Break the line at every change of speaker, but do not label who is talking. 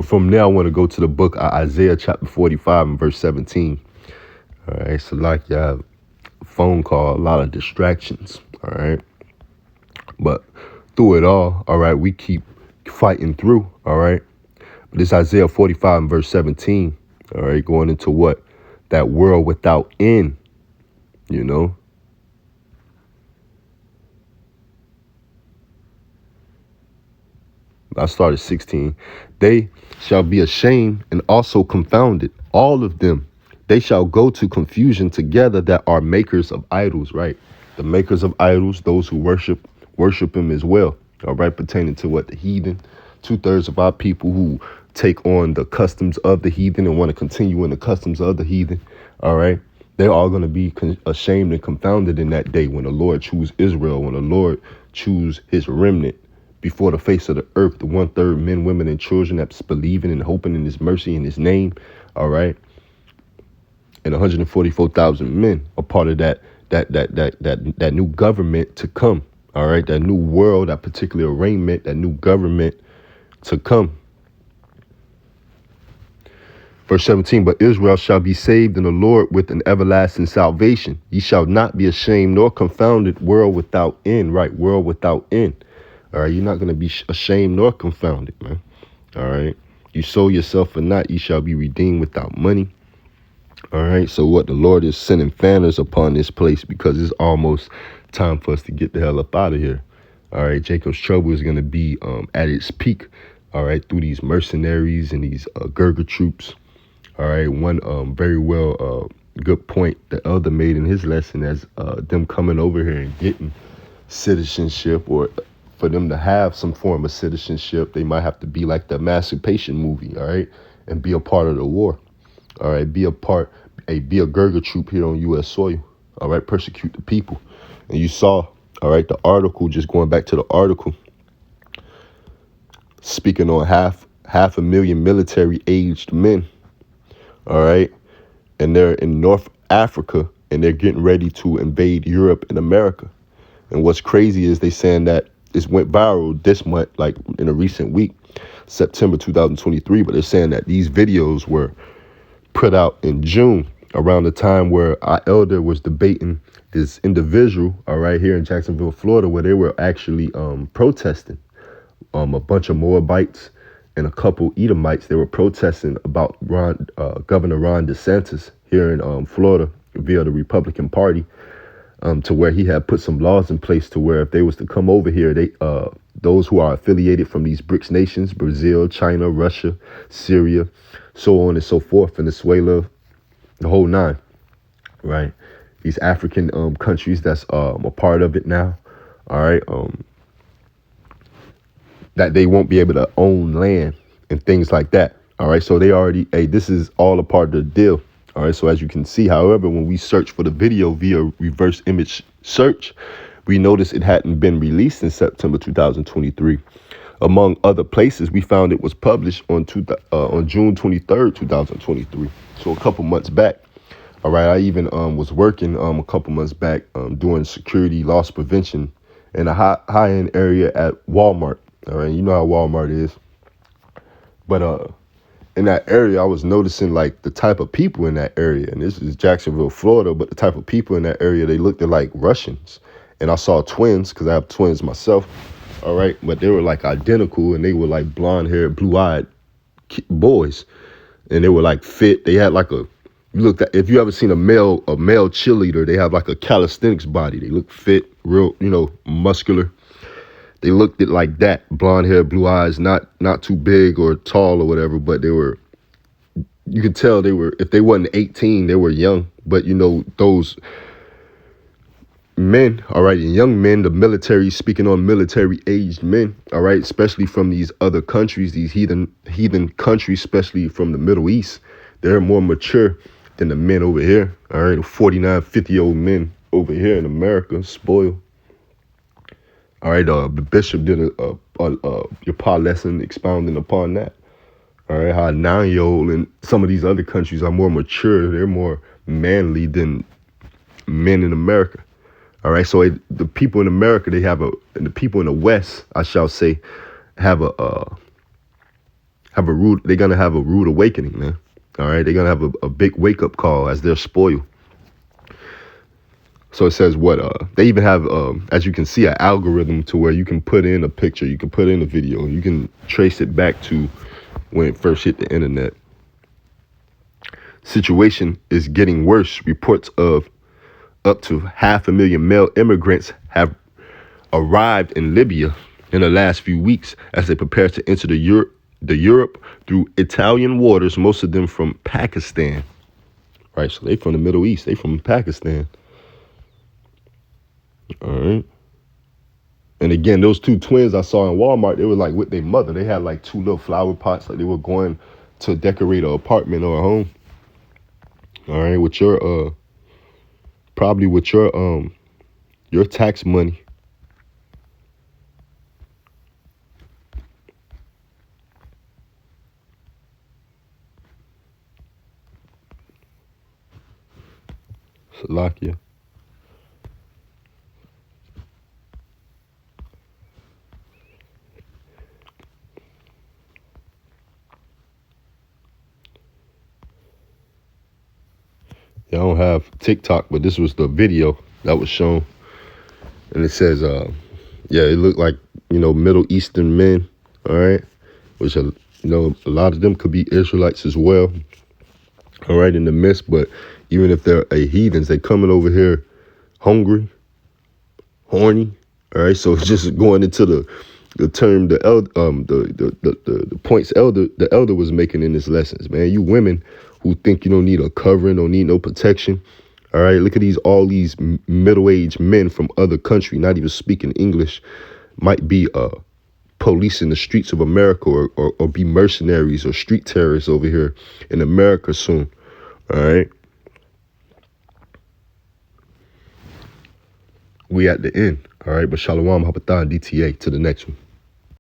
From there, I want to go to the book of Isaiah chapter 45 and verse 17. All right, so like you have a phone call, a lot of distractions. All right, but through it all right, we keep fighting through. All right, but this Isaiah 45 and verse 17. All right, going into what? That world without end, you know. I started 16. They shall be ashamed and also confounded, all of them. They shall go to confusion together that are makers of idols, right? The makers of idols, those who worship him as well, all right, pertaining to what? The heathen. 2/3 of our people who take on the customs of the heathen and want to continue in the customs of the heathen, all right? They're all going to be ashamed and confounded in that day when the Lord choose Israel, when the Lord choose his remnant before the face of the earth, the 1/3 men, women, and children that's believing and hoping in his mercy and his name, all right? And 144,000 men are part of that new government to come, all right? That new world, that particular arraignment, that new government to come. Verse 17, but Israel shall be saved in the Lord with an everlasting salvation. Ye shall not be ashamed nor confounded, world without end, right? World without end. All right, you're not going to be ashamed nor confounded, man. All right, you sold yourself or not, you shall be redeemed without money. All right, so what? The Lord is sending fanners upon this place because it's almost time for us to get the hell up out of here. All right, Jacob's trouble is going to be at its peak, all right, through these mercenaries and these Gurga troops. All right, one very well good point the elder made in his lesson as them coming over here and getting citizenship, or for them to have some form of citizenship, they might have to be like the Emancipation movie, all right, and be a part of the war, all right, be a Gurga troop here on U.S. soil, all right, persecute the people. And you saw, all right, the article, just going back to the article, speaking on half a million military-aged men, all right, and they're in North Africa, and they're getting ready to invade Europe and America. And what's crazy is they saying that this went viral this month, like in a recent week, September 2023. But they're saying that these videos were put out in June, around the time where our elder was debating this individual, all right, here in Jacksonville, Florida, where they were actually protesting. A bunch of Moabites and a couple Edomites, they were protesting about Governor Ron DeSantis here in Florida via the Republican Party. To where he had put some laws in place to where if they was to come over here, they those who are affiliated from these BRICS nations, Brazil, China, Russia, Syria, so on and so forth, Venezuela, the whole nine, right? These African countries that's a part of it now, all right, that they won't be able to own land and things like that, all right? So they already, this is all a part of the deal. All right, so as you can see, however, when we search for the video via reverse image search, we noticed it hadn't been released in September 2023. Among other places, we found it was published on June 23rd, 2023. So a couple months back. All right, I even was working a couple months back doing security loss prevention in a high-end area at Walmart. All right, you know how Walmart is. But in that area, I was noticing like the type of people in that area, and this is Jacksonville, Florida, but the type of people in that area, they looked like Russians. And I saw twins, because I have twins myself, all right, but they were like identical, and they were like blonde-haired, blue-eyed boys, and they were like fit. They had like if you ever seen a male cheerleader, they have like a calisthenics body. They look fit, real, muscular. They looked it like that, blonde hair, blue eyes, not too big or tall or whatever, but you could tell if they wasn't 18, they were young. But, those men, all right, and young men, the military, speaking on military-aged men, all right, especially from these other countries, these heathen countries, especially from the Middle East, they're more mature than the men over here, all right, 49, 50-year-old men over here in America, spoiled. All right, the bishop did your pa lesson expounding upon that. All right, how a 9-year-old in some of these other countries are more mature. They're more manly than men in America. All right, so the people in America, and the people in the West, I shall say, have they're gonna have a rude awakening, man. All right, they're gonna have a big wake up call as they're spoiled. So it says what they even have, as you can see, an algorithm to where you can put in a picture, you can put in a video, you can trace it back to when it first hit the internet. Situation is getting worse. Reports of up to 500,000 male immigrants have arrived in Libya in the last few weeks as they prepare to enter the Europe through Italian waters, most of them from Pakistan. Right, so they from the Middle East, they from Pakistan. All right. And again, those two twins I saw in Walmart, they were like with their mother. They had like two little flower pots, like they were going to decorate an apartment or a home. All right, with your probably with your tax money. Salakia. Yeah, I don't have TikTok, but this was the video that was shown. And it says, yeah, it looked like, Middle Eastern men, all right, which, a lot of them could be Israelites as well, all right, in the midst. But even if they're heathens, they coming over here hungry, horny, all right. So it's just going into the term the points the elder was making in his lessons, man. You women who think you don't need a covering, don't need no protection. All right, look at all these middle-aged men from other country, not even speaking English, might be policing the streets of America or be mercenaries or street terrorists over here in America soon. All right. We at the end. All right. But Shalom, Habatan, DTA. To the next one.